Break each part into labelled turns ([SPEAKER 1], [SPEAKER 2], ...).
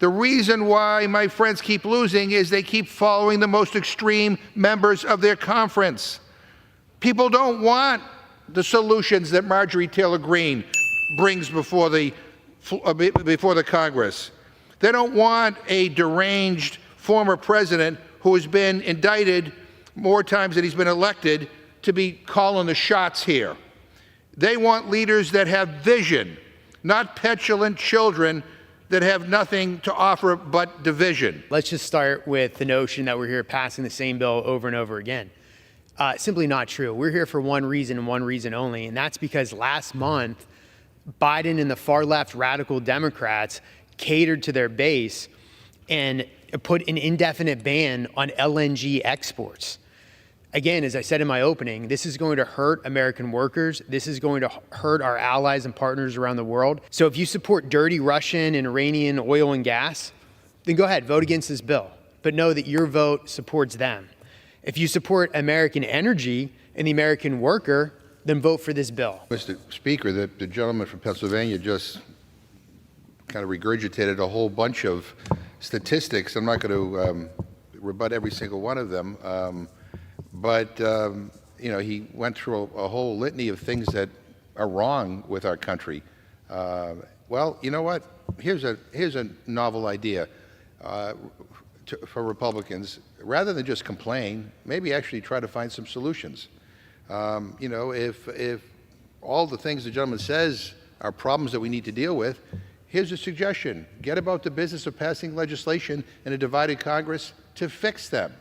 [SPEAKER 1] The reason why my friends keep losing is they keep following the most extreme members of their conference. People don't want the solutions that Marjorie Taylor Greene brings before the Congress. They don't want a deranged former president who has been indicted more times than he's been elected to be calling the shots here. They want leaders that have vision, not petulant children that have nothing to offer but division.
[SPEAKER 2] Let's just start with the notion that we're here passing the same bill over and over again. Simply not true. We're here for one reason and one reason only, and that's because last month, Biden and the far-left radical Democrats catered to their base and put an indefinite ban on LNG exports. Again, as I said in my opening, this is going to hurt American workers. This is going to hurt our allies and partners around the world. So if you support dirty Russian and Iranian oil and gas, then go ahead, vote against this bill. But know that your vote supports them. If you support American energy and the American worker, then vote for this bill.
[SPEAKER 1] Mr. Speaker, the gentleman from Pennsylvania just kind of regurgitated a whole bunch of statistics. I'm not going to rebut every single one of them. But you know, he went through a whole litany of things that are wrong with our country. Well, you know what? Here's a novel idea for Republicans. Rather than just complain, maybe actually try to find some solutions. You know, if all the things the gentleman says are problems that we need to deal with, here's a suggestion: get about the business of passing legislation in a divided Congress to fix them.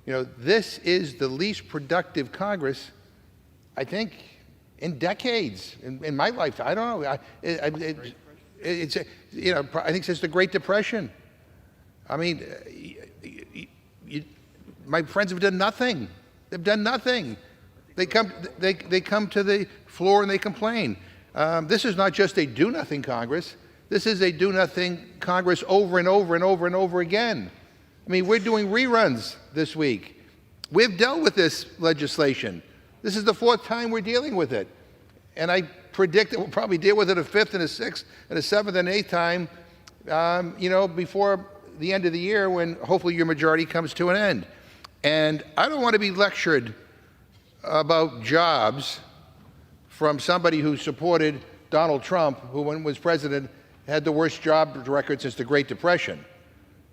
[SPEAKER 1] You know, this is the least productive Congress, I think, in decades, in my lifetime. I don't know. It's you know, I think since the Great Depression. I mean, my friends have done nothing. They've done nothing. They come to the floor and they complain. This is not just a do-nothing Congress. This is a do-nothing Congress over and over and over and over again. I mean, we're doing reruns this week. We've dealt with this legislation. This is the fourth time we're dealing with it. And I predict that we'll probably deal with it a fifth and a sixth and a seventh and eighth time, you know, before the end of the year when hopefully your majority comes to an end. And I don't want to be lectured about jobs from somebody who supported Donald Trump, who when he was president had the worst job record since the Great Depression.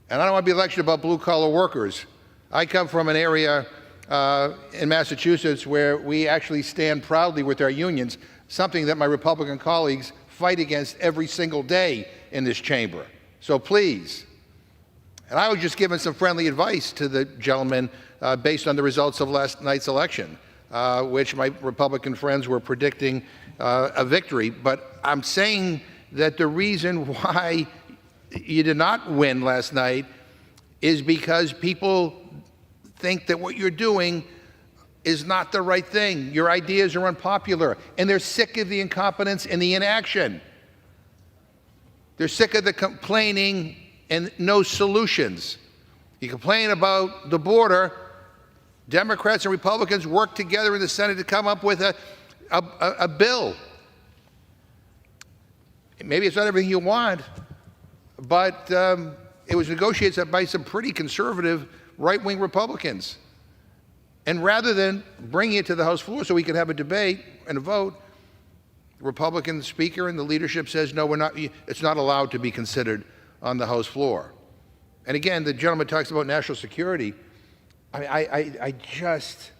[SPEAKER 1] And I don't want to be lectured about blue-collar workers. I come from an area in Massachusetts where we actually stand proudly with our unions, something that my Republican colleagues fight against every single day in this chamber. So please. And I was just giving some friendly advice to the gentleman based on the results of last night's election, which my Republican friends were predicting a victory. But I'm saying that the reason why you did not win last night is because people think that what you're doing is not the right thing. Your ideas are unpopular, and they're sick of the incompetence and the inaction. They're sick of the complaining and no solutions. You complain about the border. Democrats and Republicans work together in the Senate to come up with a bill. Maybe it's not everything you want, but it was negotiated by some pretty conservative right-wing Republicans. And rather than bringing it to the House floor so we could have a debate and a vote, the Republican speaker and the leadership says, no, it's not allowed to be considered on the House floor. And again, the gentleman talks about national security. I just,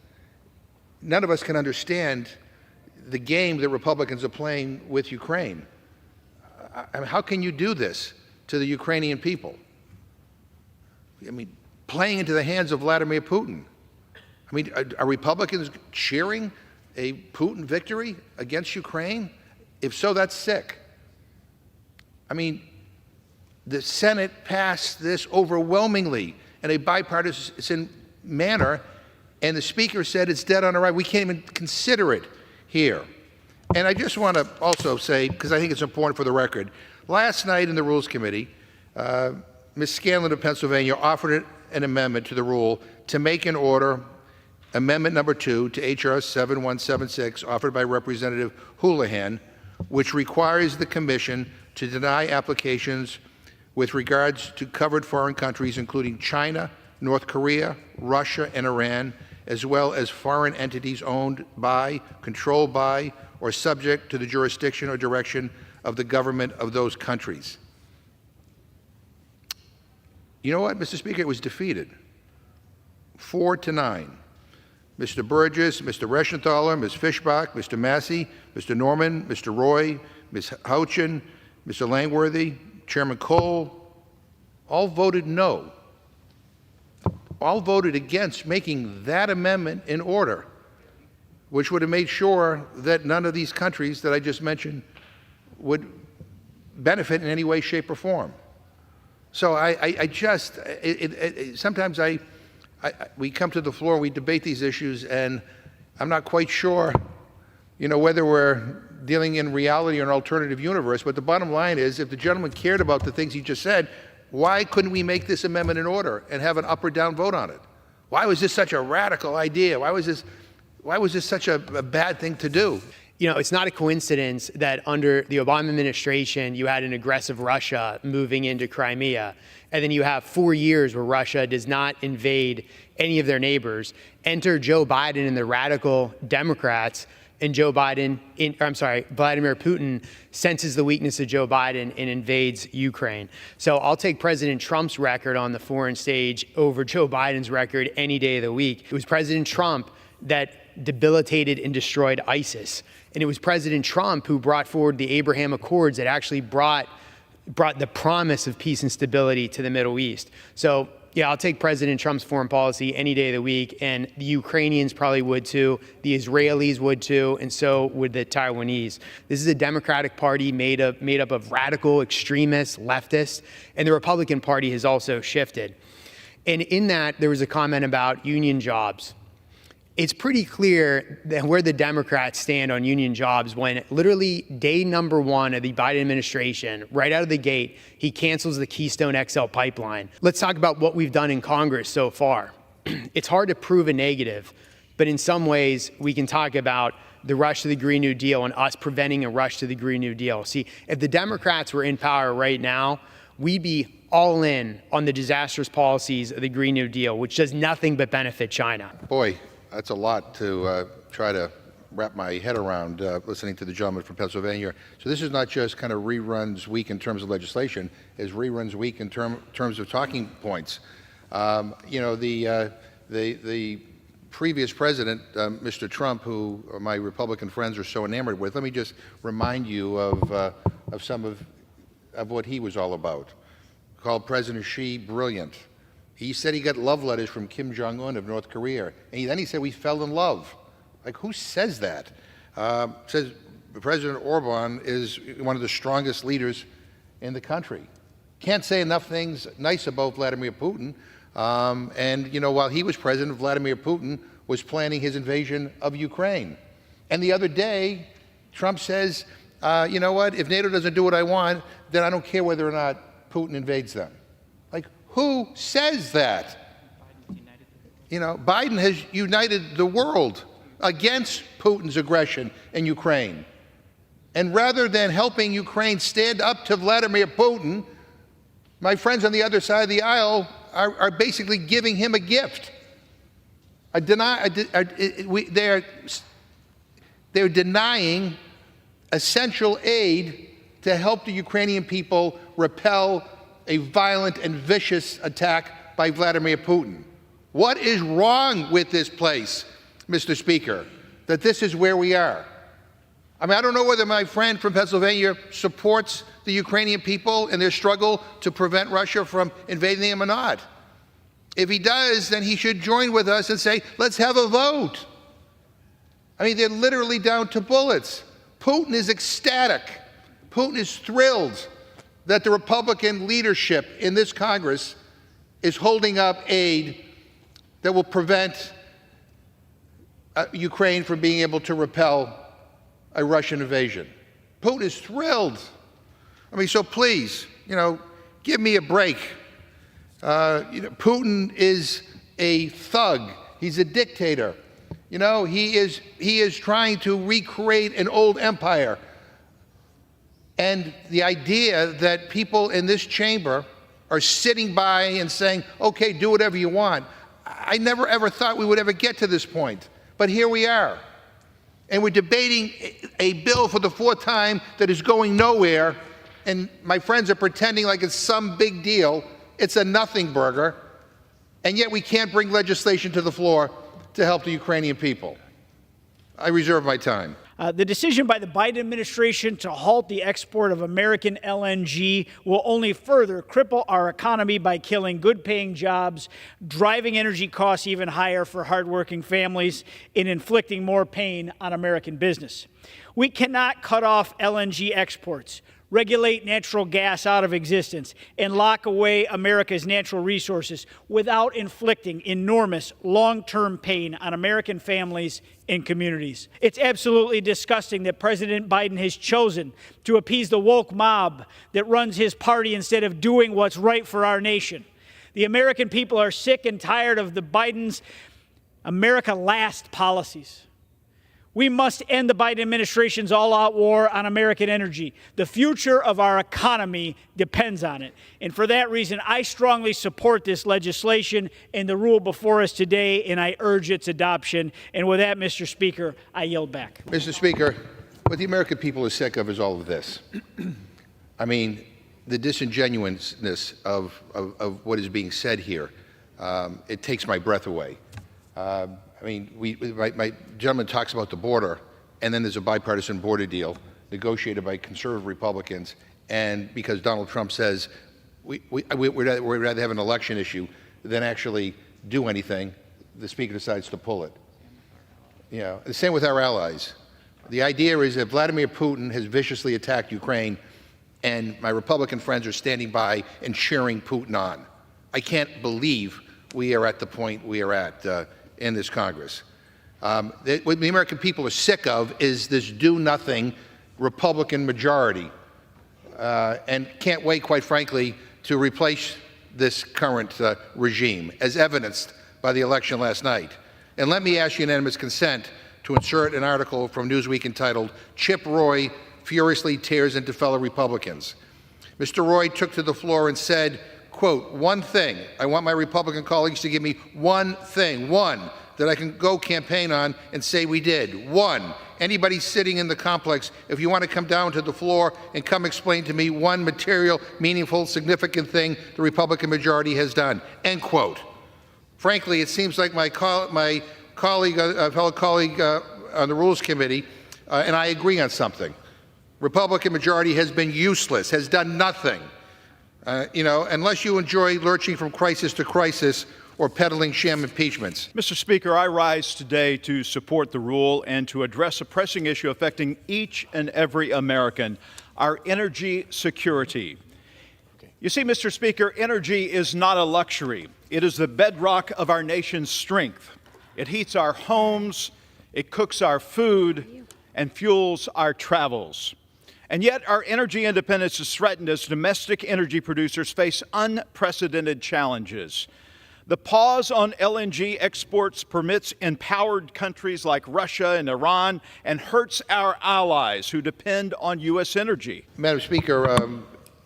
[SPEAKER 1] none of us can understand the game that Republicans are playing with Ukraine. I mean, how can you do this to the Ukrainian people? I mean, playing into the hands of Vladimir Putin. I mean, are Republicans cheering a Putin victory against Ukraine? If so, that's sick. I mean, the Senate passed this overwhelmingly in a bipartisan manner, and the Speaker said it's dead on arrival. We can't even consider it here. And I just want to also say, because I think it's important for the record, last night in the Rules Committee, Ms. Scanlon of Pennsylvania offered an amendment to the rule to make an order, amendment number 2 to H.R. 7176, offered by Representative Houlihan, which requires the Commission to deny applications with regards to covered foreign countries, including China, North Korea, Russia, and Iran, as well as foreign entities owned by, controlled by, or subject to the jurisdiction or direction of the government of those countries. You know what, Mr. Speaker? It was defeated, 4-9. Mr. Burgess, Mr. Reschenthaler, Ms. Fischbach, Mr. Massey, Mr. Norman, Mr. Roy, Ms. Houchin, Mr. Langworthy, Chairman Cole, all voted no. All voted against making that amendment in order, which would have made sure that none of these countries that I just mentioned would benefit in any way, shape, or form. So sometimes we come to the floor and we debate these issues, and I'm not quite sure, whether we're dealing in reality or an alternative universe. But the bottom line is, if the gentleman cared about the things he just said, why couldn't we make this amendment in order and have an up or down vote on it? Why was this such a radical idea? Why was this such a bad thing to do?
[SPEAKER 2] It's not a coincidence that under the Obama administration, you had an aggressive Russia moving into Crimea. And then you have 4 years where Russia does not invade any of their neighbors. Enter Joe Biden and the radical Democrats, and Vladimir Putin senses the weakness of Joe Biden and invades Ukraine. So I'll take President Trump's record on the foreign stage over Joe Biden's record any day of the week. It was President Trump that debilitated and destroyed ISIS. And it was President Trump who brought forward the Abraham Accords that actually brought the promise of peace and stability to the Middle East. So yeah, I'll take President Trump's foreign policy any day of the week, and the Ukrainians probably would too, the Israelis would too, and so would the Taiwanese. This is a Democratic Party made up of radical, extremists, leftists, and the Republican Party has also shifted. And in that, there was a comment about union jobs. It's pretty clear that where the Democrats stand on union jobs when literally day number 1 of the Biden administration, right out of the gate, he cancels the Keystone XL pipeline. Let's talk about what we've done in Congress so far. It's hard to prove a negative, but in some ways we can talk about the rush to the Green New Deal and us preventing a rush to the Green New Deal. See, if the Democrats were in power right now, we'd be all in on the disastrous policies of the Green New Deal, which does nothing but benefit China.
[SPEAKER 1] Boy, that's a lot to try to wrap my head around listening to the gentleman from Pennsylvania. So this is not just kind of reruns week in terms of legislation, it's reruns week in terms of talking points. The previous president, Mr. Trump, who my Republican friends are so enamored with, let me just remind you of some of what he was all about. Called President Xi brilliant. He said he got love letters from Kim Jong-un of North Korea. And then he said we fell in love. Like, who says that? Says President Orban is one of the strongest leaders in the country. Can't say enough things nice about Vladimir Putin. While he was president, Vladimir Putin was planning his invasion of Ukraine. And the other day, Trump says, you know what, if NATO doesn't do what I want, then I don't care whether or not Putin invades them. Who says that? Biden has united the world against Putin's aggression in Ukraine. And rather than helping Ukraine stand up to Vladimir Putin, my friends on the other side of the aisle are basically giving him a gift. They're denying essential aid to help the Ukrainian people repel a violent and vicious attack by Vladimir Putin. What is wrong with this place, Mr. Speaker, that this is where we are? I don't know whether my friend from Pennsylvania supports the Ukrainian people in their struggle to prevent Russia from invading them or not. If he does, then he should join with us and say, let's have a vote. They're literally down to bullets. Putin is ecstatic. Putin is thrilled that the Republican leadership in this Congress is holding up aid that will prevent Ukraine from being able to repel a Russian invasion. Putin is thrilled. So please, give me a break. Putin is a thug. He's a dictator. He is trying to recreate an old empire. And the idea that people in this chamber are sitting by and saying, okay, do whatever you want. I never ever thought we would ever get to this point, but here we are. And we're debating a bill for the fourth time that is going nowhere, and my friends are pretending like it's some big deal. It's a nothing burger, and yet we can't bring legislation to the floor to help the Ukrainian people. I reserve my time.
[SPEAKER 3] The decision by the Biden administration to halt the export of American LNG will only further cripple our economy by killing good-paying jobs, driving energy costs even higher for hardworking families, and inflicting more pain on American business. We cannot cut off LNG exports, regulate natural gas out of existence, and lock away America's natural resources without inflicting enormous long-term pain on American families and communities. It's absolutely disgusting that President Biden has chosen to appease the woke mob that runs his party instead of doing what's right for our nation. The American people are sick and tired of the Biden's America Last policies. We must end the Biden administration's all-out war on American energy. The future of our economy depends on it. And for that reason, I strongly support this legislation and the rule before us today, and I urge its adoption. And with that, Mr. Speaker, I yield back.
[SPEAKER 1] Mr. Speaker, what the American people are sick of is all of this. I mean, the disingenuousness of what is being said here, it takes my breath away. I mean, my gentleman talks about the border, and then there's a bipartisan border deal negotiated by conservative Republicans, and because Donald Trump says we'd rather have an election issue than actually do anything, the Speaker decides to pull it. You know, the same with our allies. The idea is that Vladimir Putin has viciously attacked Ukraine, and my Republican friends are standing by and cheering Putin on. I can't believe we are at the point we are at in this Congress. What the American people are sick of is this do-nothing Republican majority, and can't wait, quite frankly, to replace this current regime, as evidenced by the election last night. And let me ask unanimous consent to insert an article from Newsweek entitled, "Chip Roy Furiously Tears into Fellow Republicans." Mr. Roy took to the floor and said, quote, "One thing, I want my Republican colleagues to give me one thing, one, that I can go campaign on and say we did. One, anybody sitting in the complex, if you want to come down to the floor and come explain to me one material, meaningful, significant thing the Republican majority has done," end quote. Frankly, it seems like my fellow colleague on the Rules Committee and I agree on something. Republican majority has been useless, has done nothing. You know, unless you enjoy lurching from crisis to crisis or peddling sham impeachments.
[SPEAKER 4] Mr. Speaker, I rise today to support the rule and to address a pressing issue affecting each and every American, our energy security. You see, Mr. Speaker, energy is not a luxury. It is the bedrock of our nation's strength. It heats our homes, it cooks our food, and fuels our travels. And yet our energy independence is threatened as domestic energy producers face unprecedented challenges. The pause on LNG exports permits empowered countries like Russia and Iran and hurts our allies who depend on U.S. energy.
[SPEAKER 1] Madam Speaker,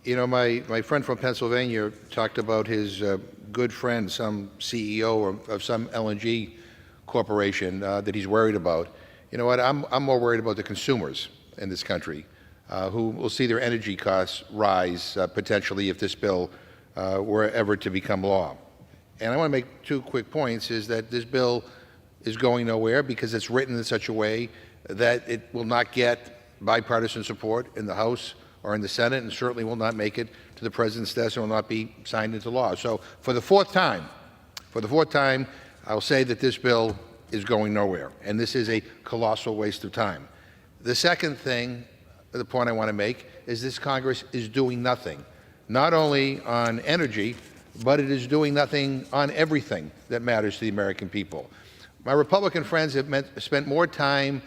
[SPEAKER 1] you know, my friend from Pennsylvania talked about his good friend, some CEO of some LNG corporation that he's worried about. You know what, I'm more worried about the consumers in this country. Who will see their energy costs rise potentially if this bill were ever to become law. And I want to make two quick points, is that this bill is going nowhere because it's written in such a way that it will not get bipartisan support in the House or in the Senate, and certainly will not make it to the President's desk and will not be signed into law. So for the fourth time, I'll say that this bill is going nowhere, and this is a colossal waste of time. The second thing, the point I want to make, is this Congress is doing nothing, not only on energy, but it is doing nothing on everything that matters to the American people. My Republican friends have spent more time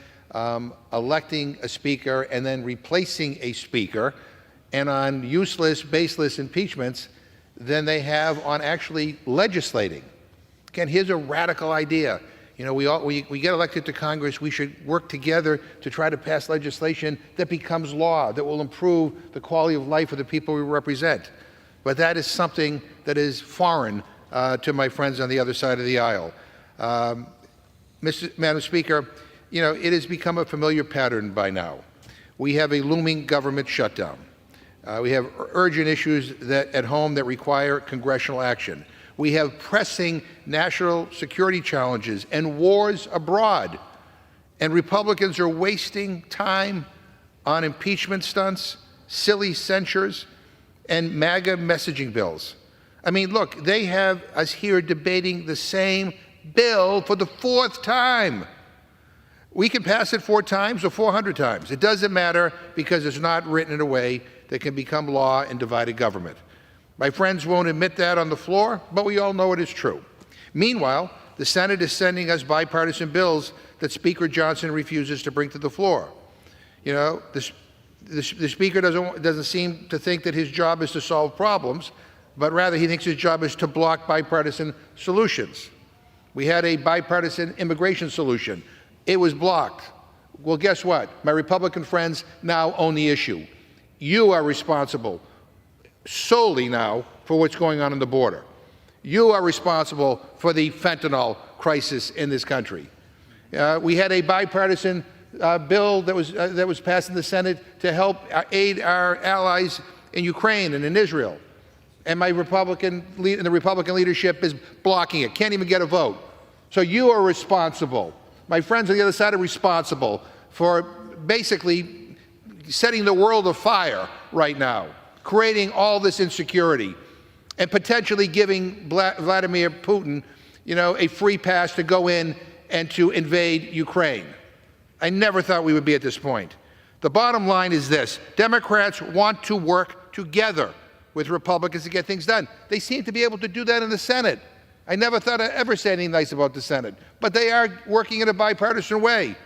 [SPEAKER 1] electing a speaker and then replacing a speaker and on useless, baseless impeachments than they have on actually legislating. Again, here's a radical idea. You know, we get elected to Congress, we should work together to try to pass legislation that becomes law, that will improve the quality of life of the people we represent. But that is something that is foreign to my friends on the other side of the aisle. Madam Speaker, you know, it has become a familiar pattern by now. We have a looming government shutdown. We have urgent issues at home that require congressional action. We have pressing national security challenges and wars abroad. And Republicans are wasting time on impeachment stunts, silly censures, and MAGA messaging bills. I mean, look, they have us here debating the same bill for the 4th time. We can pass it 4 times or 400 times. It doesn't matter because it's not written in a way that can become law in divided government. My friends won't admit that on the floor, but we all know it is true. Meanwhile, the Senate is sending us bipartisan bills that Speaker Johnson refuses to bring to the floor. You know, the Speaker doesn't seem to think that his job is to solve problems, but rather he thinks his job is to block bipartisan solutions. We had a bipartisan immigration solution. It was blocked. Well, guess what? My Republican friends now own the issue. You are responsible solely now for what's going on the border. You are responsible for the fentanyl crisis in this country. We had a bipartisan bill that was passed in the Senate to help aid our allies in Ukraine and in Israel. And the Republican leadership is blocking it, can't even get a vote. So you are responsible. My friends on the other side are responsible for basically setting the world afire right now, creating all this insecurity, and potentially giving Vladimir Putin, you know, a free pass to go in and to invade Ukraine. I never thought we would be at this point. The bottom line is this: Democrats want to work together with Republicans to get things done. They seem to be able to do that in the Senate. I never thought I'd ever say anything nice about the Senate, but they are working in a bipartisan way.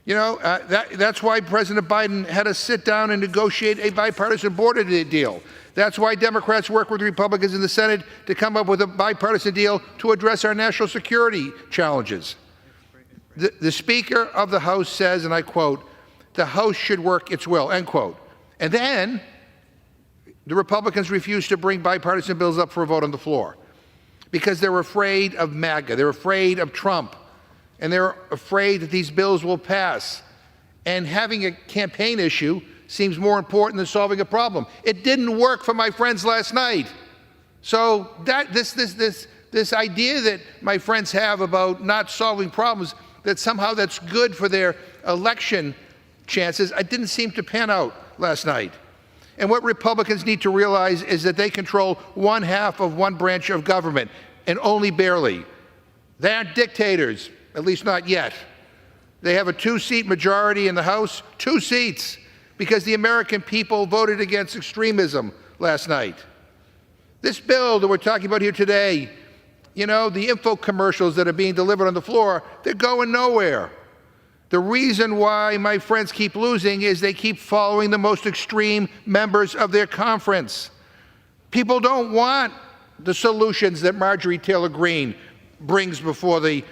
[SPEAKER 1] You know, that's why President Biden had us sit down and negotiate a bipartisan border deal. That's why Democrats work with Republicans in the Senate to come up with a bipartisan deal to address our national security challenges. The Speaker of the House says, and I quote, "The House should work its will," end quote. And then the Republicans refuse to bring bipartisan bills up for a vote on the floor because they're afraid of MAGA, they're afraid of Trump, and they're afraid that these bills will pass. And having a campaign issue seems more important than solving a problem. It didn't work for my friends last night. So that this idea that my friends have about not solving problems, that somehow that's good for their election chances, it didn't seem to pan out last night. And what Republicans need to realize is that they control 1/2 of one branch of government, and only barely. They aren't dictators, at least not yet. They have a 2-seat majority in the House, 2 seats, because the American people voted against extremism last night. This bill that we're talking about here today, you know, the info commercials that are being delivered on the floor, they're going nowhere. The reason why my friends keep losing is they keep following the most extreme members of their conference. People don't want the solutions that Marjorie Taylor Greene brings before the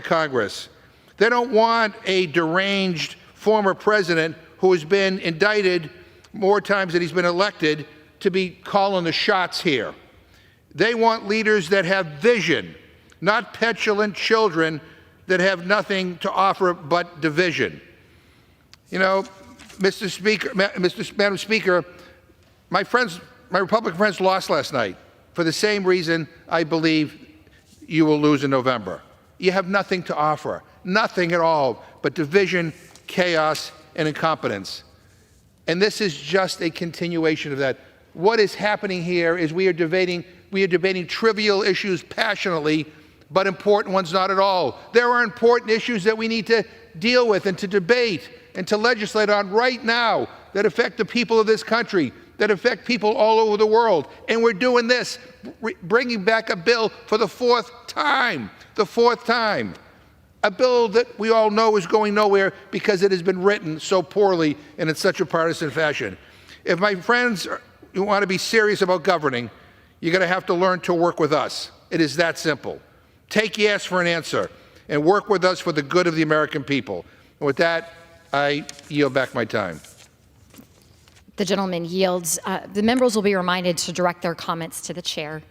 [SPEAKER 1] Congress. They don't want a deranged former president who has been indicted more times than he's been elected to be calling the shots here. They want leaders that have vision, not petulant children that have nothing to offer but division. You know, Madam Speaker, my Republican friends lost last night for the same reason I believe you will lose in November. You have nothing to offer, nothing at all but division, chaos, and incompetence. And this is just a continuation of that. What is happening here is we are debating trivial issues passionately, but important ones not at all. There are important issues that we need to deal with and to debate and to legislate on right now that affect the people of this country, that affect people all over the world. And we're doing this, bringing back a bill for the 4th time, a bill that we all know is going nowhere because it has been written so poorly and in such a partisan fashion. If my friends want to be serious about governing, you're going to have to learn to work with us. It is that simple. Take yes for an answer and work with us for the good of the American people. And with that, I yield back my time.
[SPEAKER 5] The gentleman yields. The members will be reminded to direct their comments to the chair.